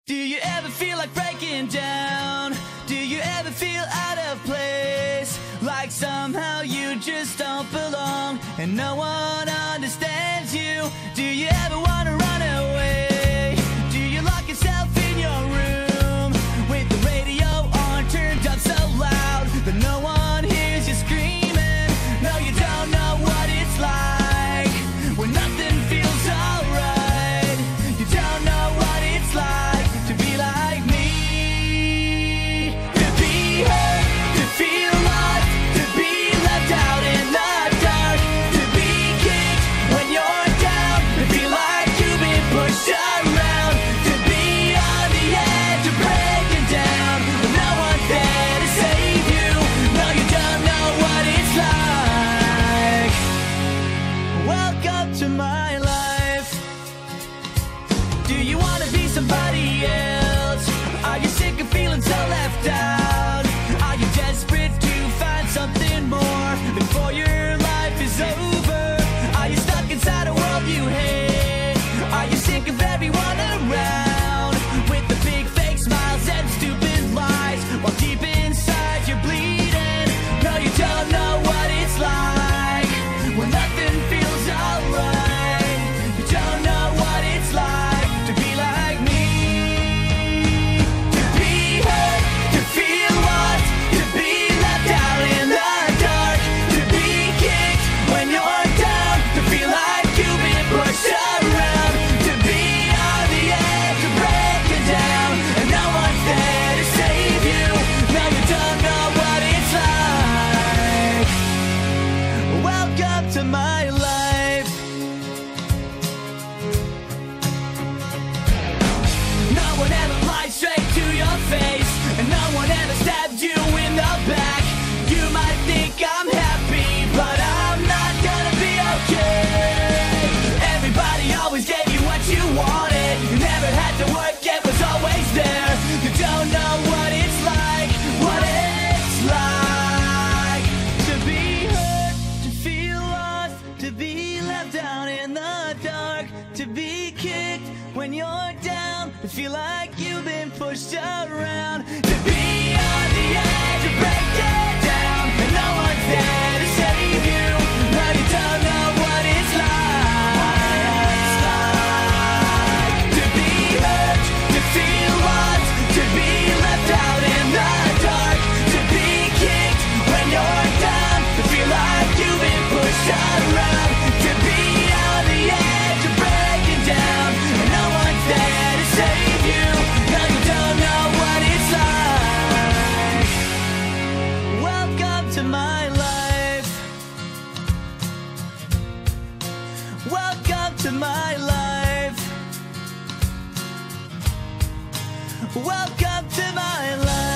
Do you ever feel like breaking down? Do you ever feel out of place? Like somehow you just don't belong and no one understands you? Do you ever want to run away? Do you lock yourself in your room with the radio on turned up so loud that no one hears you screaming? No, you don't know what it's like when nothing feels alright. You don't know what it's like to be like me, to be hurt, to feel lost, to be left out in the dark, to be kicked when you're down, to feel like you've been pushed around, to be on the edge of breaking down when no one's there to save you. No, you don't know what it's like. Welcome to my life. Do you want to be somebody else? Are you sick of feeling so left out? Are you desperate to find something more before your life is over? Are you stuck inside a world you hate? Are you sick of everyone around with the big fake smiles and stupid lies while deep inside you're bleeding? No, you don't know what it's like when nothing feels alright. You don't know what it's like to be like me, to be hurt, to feel lost, to be left out in the dark, to be kicked when you're down, to feel like you've been pushed around, to be on the edge of breaking down and no one's there to save you. No, you don't know what it's like. Welcome to my life. No one ever lied straight to your face, and no one ever stabbed you in the back. You might think I'm happy, but I'm not gonna be okay. Everybody always gave you what you wanted. You never had to work, it was always there. You don't know what it's like, what it's like to be hurt, to feel lost, to be left out in the dark, to be kicked when you're down, to feel like you've been pushed around, to be on the edge of breaking down and no one's there to save you. No, you don't know what it's like to be hurt, to feel lost, to be left out in the dark, to be kicked when you're down, to feel like you've been pushed around, to be on the edge of breaking down and no one's there to save you. No, you don't know what it's like. Welcome to my life. Welcome to my life. Welcome to my life.